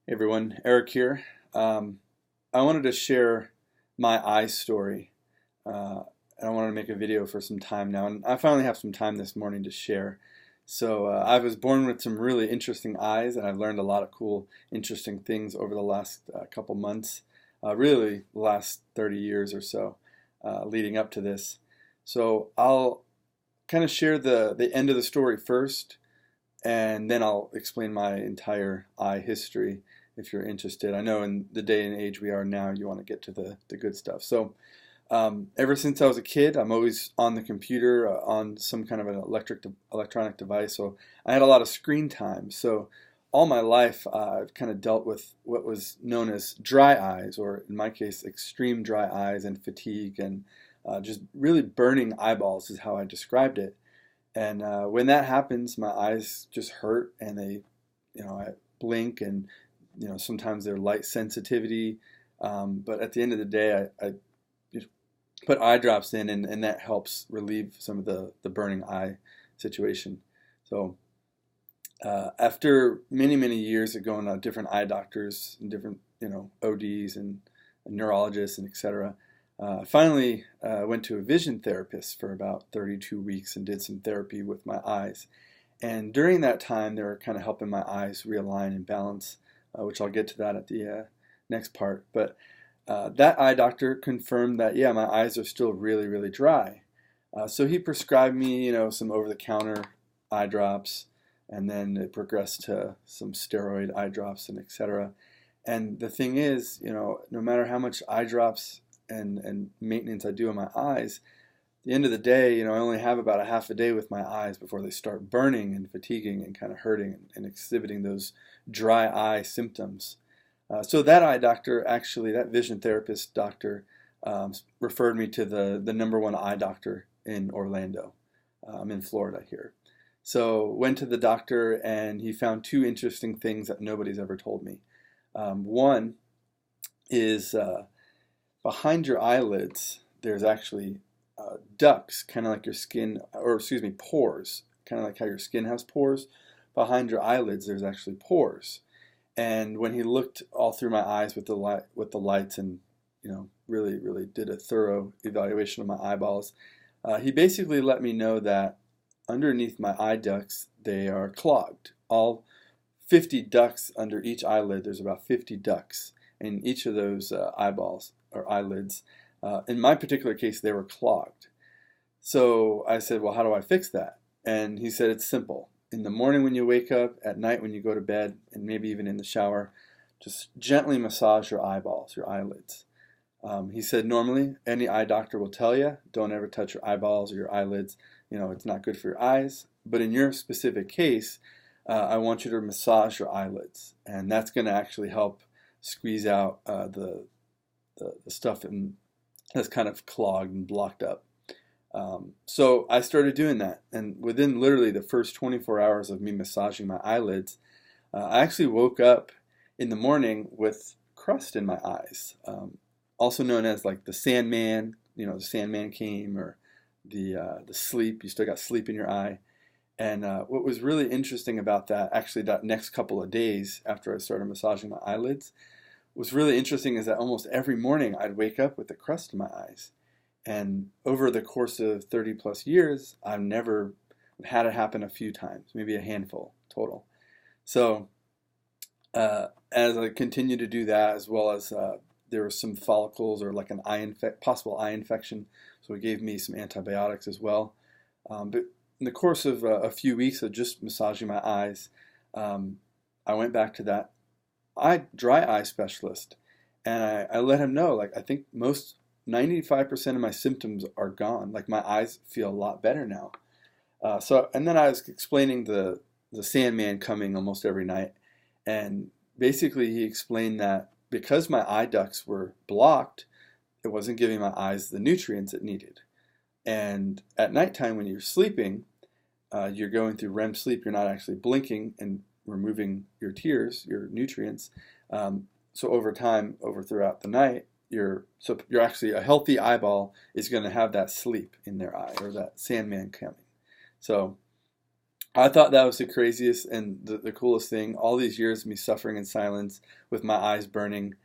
Hey everyone, Eric here. I wanted to share my eye story. And I wanted to make a video for some time now, and I finally have some time this morning to share. I was born with some really interesting eyes, and I've learned a lot of cool, interesting things over the last couple months, really the last 30 years or so, leading up to this. So I'll kind of share the end of the story first, and then I'll explain my entire eye history if you're interested. I know in the day and age we are now, you want to get to the good stuff. Ever since I was a kid, I'm always on the computer, on some kind of an electronic device. So I had a lot of screen time. So all my life, I've kind of dealt with what was known as dry eyes, or in my case, extreme dry eyes and fatigue, and just really burning eyeballs is how I described it. And when that happens, my eyes just hurt, and I blink, and sometimes they're light sensitivity. But at the end of the day, I just put eye drops in, and that helps relieve some of the burning eye situation. So after many, many years of going to different eye doctors and different, ODs and neurologists and etc., I finally went to a vision therapist for about 32 weeks and did some therapy with my eyes. And during that time, they were kind of helping my eyes realign and balance, which I'll get to that at the next part. But that eye doctor confirmed that, yeah, my eyes are still really, really dry. So he prescribed me, some over-the-counter eye drops, and then it progressed to some steroid eye drops and etc. And the thing is, no matter how much eye drops and maintenance I do on my eyes, at the end of the day, I only have about a half a day with my eyes before they start burning and fatiguing and kind of hurting and exhibiting those dry eye symptoms. So that eye doctor, actually, that vision therapist doctor, referred me to the number one eye doctor in Orlando. I'm in Florida here. So went to the doctor, and he found two interesting things that nobody's ever told me. One is behind your eyelids, there's actually ducts, kind of like your skin, or excuse me, pores, kind of like how your skin has pores. Behind your eyelids, there's actually pores. And when he looked all through my eyes with the lights, and really, really did a thorough evaluation of my eyeballs, he basically let me know that underneath my eye ducts, they are clogged. All 50 ducts under each eyelid, there's about 50 ducts in each of those eyeballs or eyelids. In my particular case, they were clogged. So I said, well, how do I fix that? And he said, it's simple. In the morning when you wake up, at night when you go to bed, and maybe even in the shower, just gently massage your eyeballs, your eyelids. He said, normally, any eye doctor will tell you, don't ever touch your eyeballs or your eyelids. It's not good for your eyes. But in your specific case, I want you to massage your eyelids. And that's going to actually help squeeze out the stuff that's kind of clogged and blocked up. So I started doing that, and within literally the first 24 hours of me massaging my eyelids, I actually woke up in the morning with crust in my eyes, also known as like the Sandman. The Sandman came, or the sleep. You still got sleep in your eye. And what was really interesting about that, actually, that next couple of days after I started massaging my eyelids, was really interesting is that almost every morning I'd wake up with the crust in my eyes. And over the course of 30 plus years, I've had it happen a few times, maybe a handful total. So as I continued to do that, as well as there were some follicles or like an possible eye infection, so he gave me some antibiotics as well. But in the course of a few weeks of just massaging my eyes, I went back to that dry eye specialist, and I let him know, like, I think 95% of my symptoms are gone. Like, my eyes feel a lot better now. And then I was explaining the Sandman coming almost every night, and basically he explained that because my eye ducts were blocked, it wasn't giving my eyes the nutrients it needed. And at nighttime when you're sleeping, you're going through REM sleep, you're not actually blinking and removing your tears, your nutrients. So over time, throughout the night, you're actually, a healthy eyeball is going to have that sleep in their eye, or that Sandman coming. So I thought that was the craziest and the coolest thing. All these years of me suffering in silence with my eyes burning,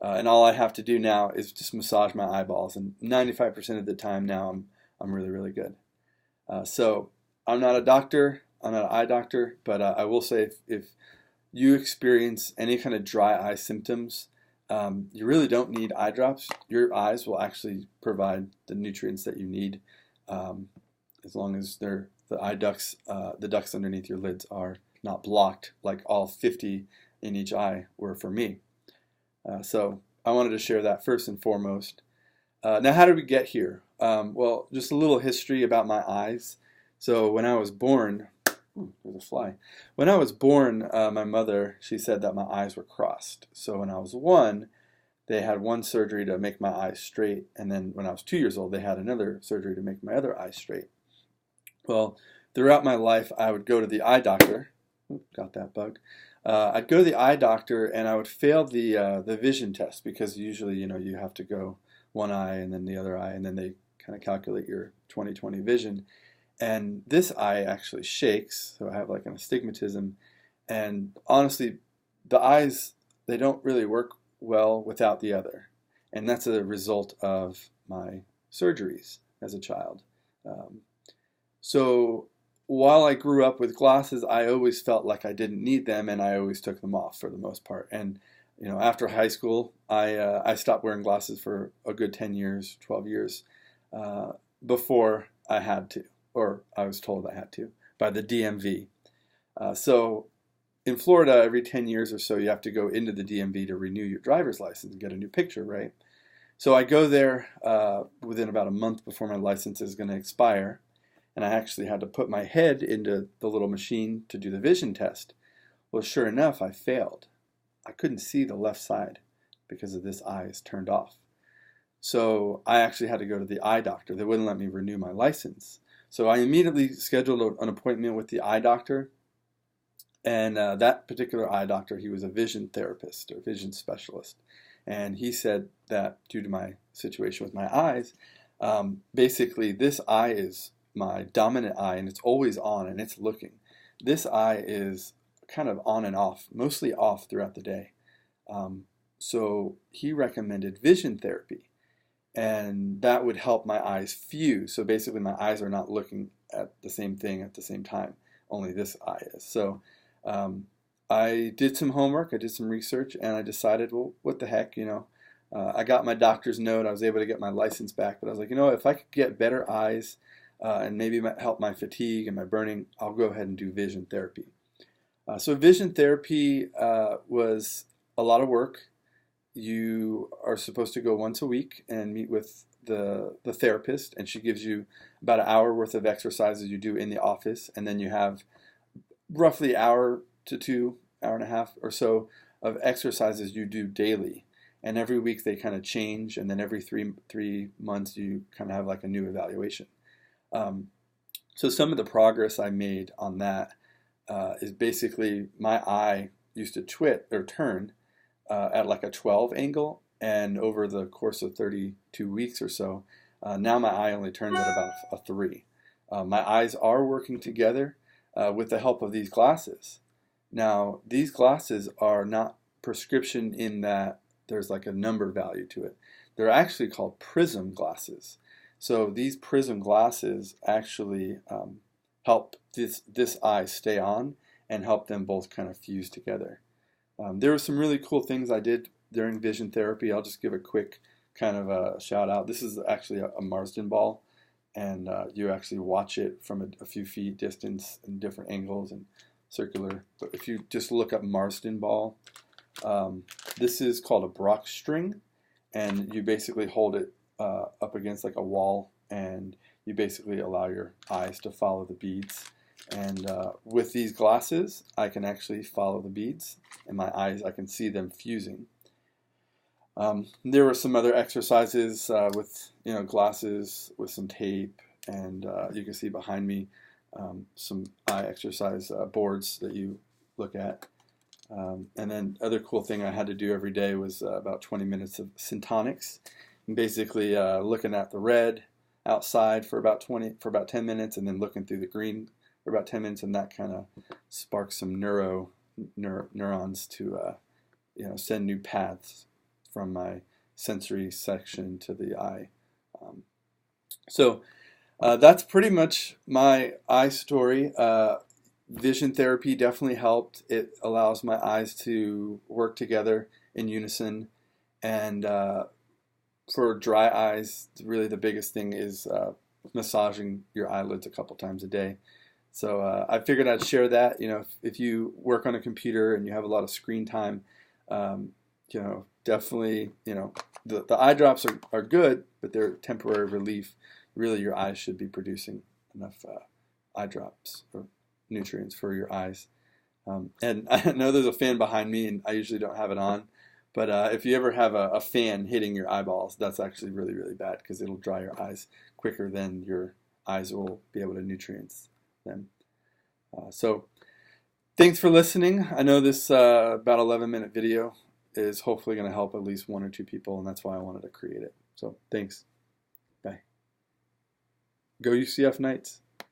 and all I have to do now is just massage my eyeballs, and 95% of the time now I'm really really good. So I'm not a doctor, I'm not an eye doctor, but I will say if you experience any kind of dry eye symptoms, you really don't need eye drops. Your eyes will actually provide the nutrients that you need, um, as long as the eye ducts, the ducts underneath your lids are not blocked like all 50 in each eye were for me. So I wanted to share that first and foremost. Now, how did we get here? Well, just a little history about my eyes. So when I was born, ooh, there's a fly. When I was born, my mother, she said that my eyes were crossed. So when I was one, they had one surgery to make my eyes straight, and then when I was 2 years old, they had another surgery to make my other eye straight. Well, throughout my life, I would go to the eye doctor. Ooh, got that bug. I'd go to the eye doctor, and I would fail the vision test because usually, you have to go one eye and then the other eye, and then they kind of calculate your 20/20 vision. And this eye actually shakes, so I have like an astigmatism. And honestly, the eyes, they don't really work well without the other. And that's a result of my surgeries as a child. Um, so while I grew up with glasses, I always felt like I didn't need them, and I always took them off for the most part. And after high school, I stopped wearing glasses for a good 10 years, 12 years, uh, before I had to, or I was told I had to by the DMV. So in Florida, every 10 years or so, you have to go into the DMV to renew your driver's license and get a new picture, right? So I go there within about a month before my license is going to expire, and I actually had to put my head into the little machine to do the vision test. Well, sure enough, I failed. I couldn't see the left side because of this eye is turned off. So I actually had to go to the eye doctor. They wouldn't let me renew my license. So I immediately scheduled an appointment with the eye doctor. And that particular eye doctor, he was a vision therapist or vision specialist. And he said that due to my situation with my eyes, basically this eye is my dominant eye, and it's always on and it's looking. This eye is kind of on and off, mostly off throughout the day. So he recommended vision therapy, and that would help my eyes fuse. So basically my eyes are not looking at the same thing at the same time, only this eye is. So I did some homework, I did some research, and I decided, well, what the heck, I got my doctor's note, I was able to get my license back, but I was like, if I could get better eyes and maybe help my fatigue and my burning, I'll go ahead and do vision therapy. So vision therapy was a lot of work. You are supposed to go once a week and meet with the therapist, and she gives you about an hour worth of exercises you do in the office, and then you have roughly hour to two, hour and a half or so of exercises you do daily. And every week they kind of change, and then every three months you kind of have like a new evaluation. So some of the progress I made on that is basically my eye used to twit or turn at like a 12 angle, and over the course of 32 weeks or so, now my eye only turns at about a 3. My eyes are working together with the help of these glasses. Now, these glasses are not prescription in that there's like a number value to it. They're actually called prism glasses. So these prism glasses actually help this eye stay on and help them both kind of fuse together. There were some really cool things I did during vision therapy. I'll just give a quick kind of a shout out. This is actually a Marsden ball, and you actually watch it from a few feet distance in different angles and circular. But if you just look up Marsden ball, this is called a Brock string, and you basically hold it up against like a wall, and you basically allow your eyes to follow the beads. And with these glasses, I can actually follow the beads, and my eyes, I can see them fusing. There were some other exercises with glasses with some tape, and you can see behind me some eye exercise boards that you look at. And then other cool thing I had to do every day was about 20 minutes of syntonics, and basically looking at the red outside for about 10 minutes, and then looking through the green for about 10 minutes, and that kind of sparks some neurons to send new paths from my sensory section to the eye. So that's pretty much my eye story. Vision therapy definitely helped. It allows my eyes to work together in unison. And for dry eyes, really the biggest thing is massaging your eyelids a couple times a day. So I figured I'd share that. If you work on a computer and you have a lot of screen time, definitely, the eye drops are good, but they're temporary relief. Really, your eyes should be producing enough eye drops or nutrients for your eyes. And I know there's a fan behind me, and I usually don't have it on. But if you ever have a fan hitting your eyeballs, that's actually really, really bad because it'll dry your eyes quicker than your eyes will be able to nutrients them. So thanks for listening. I know this about 11-minute video is hopefully going to help at least 1 or 2 people, and that's why I wanted to create it. So thanks. Bye. Go UCF Knights.